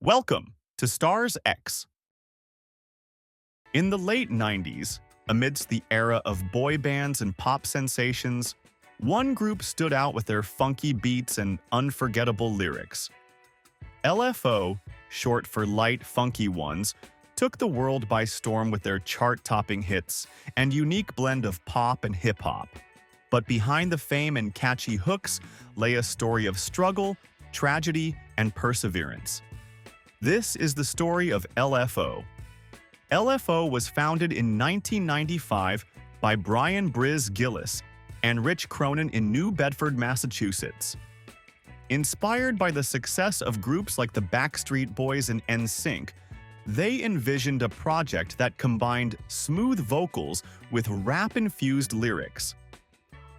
Welcome to Stars X. In the late 90s, amidst the era of boy bands and pop sensations, one group stood out with their funky beats and unforgettable lyrics. LFO, short for Light Funky Ones, took the world by storm with their chart-topping hits and unique blend of pop and hip-hop. But behind the fame and catchy hooks lay a story of struggle, tragedy, and perseverance. This is the story of LFO. LFO was founded in 1995 by Brian Briz Gillis and Rich Cronin in New Bedford, Massachusetts. Inspired by the success of groups like the Backstreet Boys and NSYNC, they envisioned a project that combined smooth vocals with rap-infused lyrics.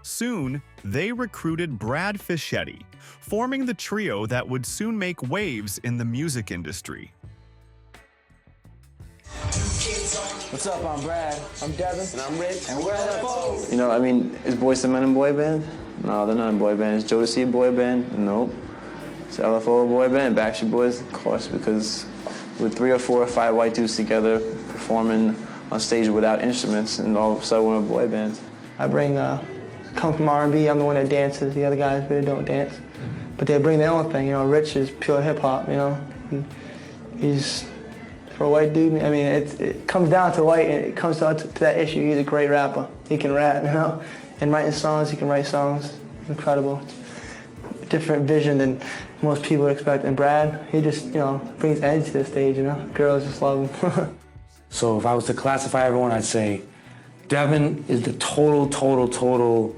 Soon, they recruited Brad Fischetti, forming the trio that would soon make waves in the music industry. What's up? I'm Brad. I'm Devin. And I'm Rich. And we're LFO. You know, I mean, is Boyz II Men a boy band? No, they're not a boy band. Is Jodeci a boy band? Nope. Is LFO a boy band? Backstreet Boys? Of course, because with 3 or 4 or 5 white dudes together performing on stage without instruments, and all of a sudden we're a boy band. I come from R&B. I'm the one that dances. The other guys really don't dance. But they bring their own thing. You know, Rich is pure hip-hop, you know. He's, for a white dude, I mean, it comes down to white, and it comes down to that issue. He's a great rapper. He can rap, you know. And writing songs, he can write songs. Incredible. Different vision than most people expect. And Brad, he just, you know, brings energy to the stage, you know. Girls just love him. So if I was to classify everyone, I'd say Devin is the total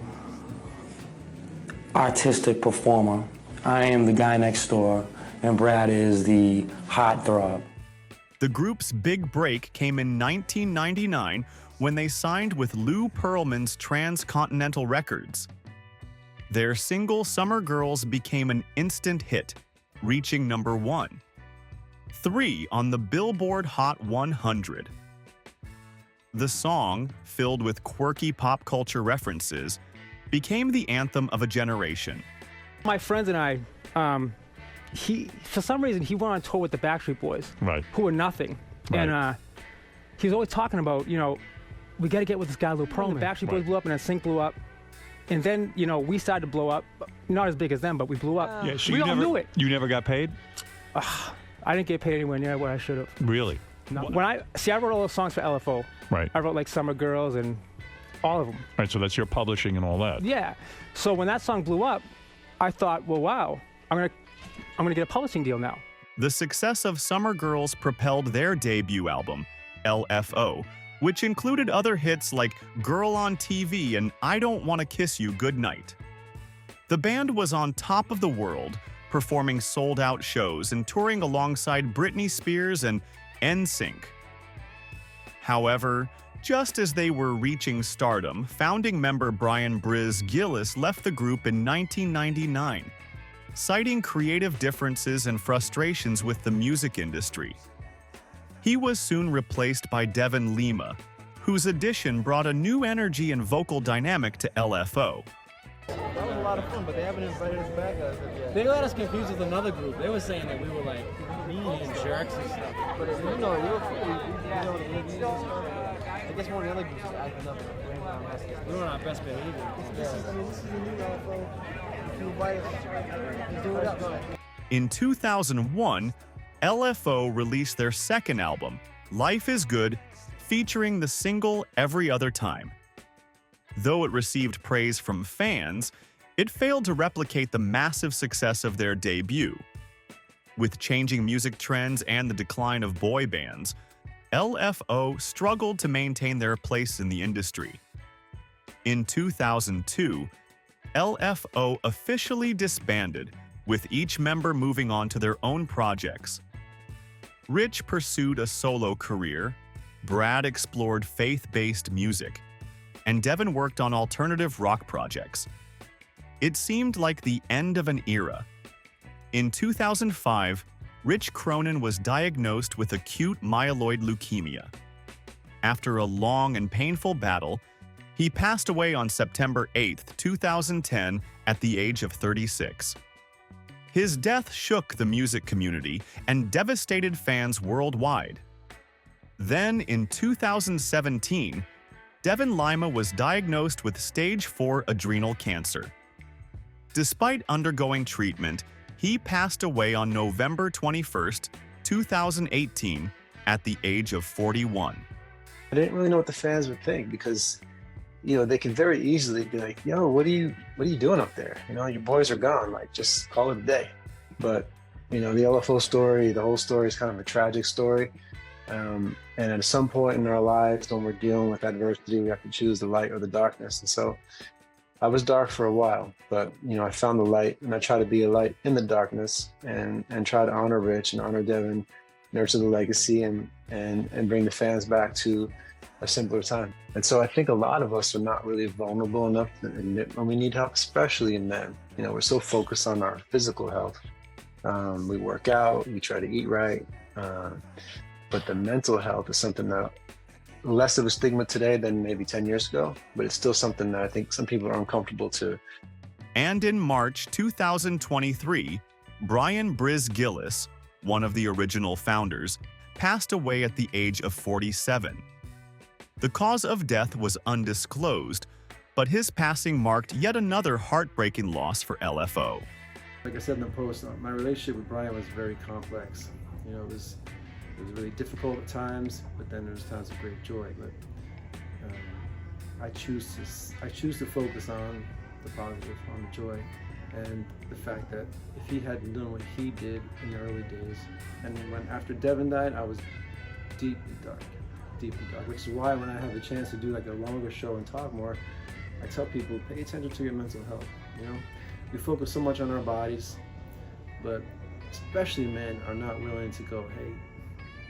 artistic performer. I am the guy next door, and Brad is the heartthrob. The group's big break came in 1999 when they signed with Lou Pearlman's Transcontinental Records. Their single Summer Girls became an instant hit, reaching #1, 3 on the Billboard Hot 100. The song, filled with quirky pop culture references, became the anthem of a generation. My friends and I, for some reason, he went on tour with the Backstreet Boys, right, who were nothing. Right. And he was always talking about, you know, we got to get with this guy, Lou Pearlman. The Backstreet Boys blew up, and then NSYNC blew up. And then, you know, we started to blow up. Not as big as them, but we blew up. Yeah, so we all knew it. You never got paid? I didn't get paid anywhere near what I should have. Really? No. When I wrote all those songs for LFO. Right. I wrote like Summer Girls and all of them. Right, so that's your publishing and all that. Yeah. So when that song blew up, I thought, well, wow, I'm gonna get a publishing deal now. The success of Summer Girls propelled their debut album, LFO, which included other hits like Girl on TV and I Don't Want to Kiss You Goodnight. The band was on top of the world, performing sold-out shows and touring alongside Britney Spears and NSYNC. However, just as they were reaching stardom, founding member Brian Briz Gillis left the group in 1999, citing creative differences and frustrations with the music industry. He was soon replaced by Devin Lima, whose addition brought a new energy and vocal dynamic to LFO. That was a lot of fun, but they haven't invited us back as of yet. They got us confused with another group. They were saying that we were like mean and jerks and stuff. But you know, you were the interviews and stuff. I guess one of the other groups is acting up. We were on our best behavior. This is a new LFO. If you invite us, do it up. In 2001, LFO released their second album, Life is Good, featuring the single Every Other Time. Though it received praise from fans, it failed to replicate the massive success of their debut. With changing music trends and the decline of boy bands, LFO struggled to maintain their place in the industry. In 2002, LFO officially disbanded, with each member moving on to their own projects. Rich pursued a solo career, Brad explored faith-based music, and Devin worked on alternative rock projects. It seemed like the end of an era. In 2005, Rich Cronin was diagnosed with acute myeloid leukemia. After a long and painful battle, he passed away on September 8, 2010, at the age of 36. His death shook the music community and devastated fans worldwide. Then, in 2017, Devin Lima was diagnosed with stage 4 adrenal cancer. Despite undergoing treatment, he passed away on November 21st, 2018, at the age of 41. I didn't really know what the fans would think because, they can very easily be like, yo, what are you doing up there? Your boys are gone, like, just call it a day. But, the LFO story, the whole story is kind of a tragic story. And at some point in our lives, when we're dealing with adversity, we have to choose the light or the darkness. And so I was dark for a while, but, I found the light, and I try to be a light in the darkness and try to honor Rich and honor Devin, nurture the legacy, and bring the fans back to a simpler time. And so I think a lot of us are not really vulnerable enough to admit when we need help, especially in men. We're so focused on our physical health. We work out, we try to eat right. But the mental health is something that less of a stigma today than maybe 10 years ago, but it's still something that I think some people are uncomfortable to. And in March 2023, Brian Briz Gillis, one of the original founders, passed away at the age of 47. The cause of death was undisclosed, but his passing marked yet another heartbreaking loss for LFO. Like I said in the post, my relationship with Brian was very complex. It was really difficult at times, but then there's times of great joy. But I choose to focus on the positive, on the joy, and the fact that if he hadn't done what he did in the early days, and when after Devin died, I was deeply dark, which is why when I have the chance to do like a longer show and talk more, I tell people, pay attention to your mental health. We focus so much on our bodies, but especially men are not willing to go, hey,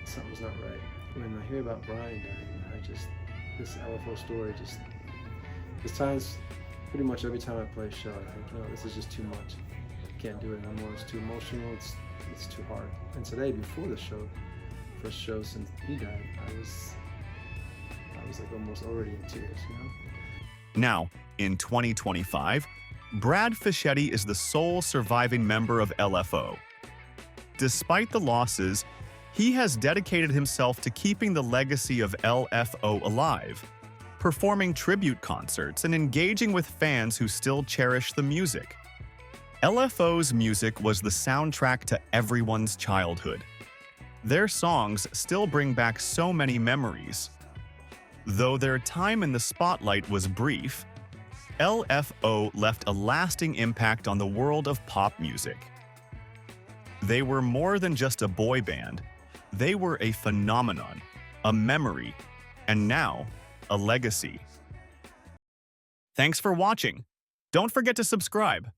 something's not right. When I hear about Brian dying, this LFO story there's times, pretty much every time I play a show, I think, this is just too much. I can't do it anymore. It's too emotional. It's too hard. And today, before the show, first show since he died, I was like almost already in tears, Now, in 2025, Brad Fischetti is the sole surviving member of LFO. Despite the losses, he has dedicated himself to keeping the legacy of LFO alive, performing tribute concerts and engaging with fans who still cherish the music. LFO's music was the soundtrack to everyone's childhood. Their songs still bring back so many memories. Though their time in the spotlight was brief, LFO left a lasting impact on the world of pop music. They were more than just a boy band. They were a phenomenon, a memory, and now, a legacy. Thanks for watching. Don't forget to subscribe.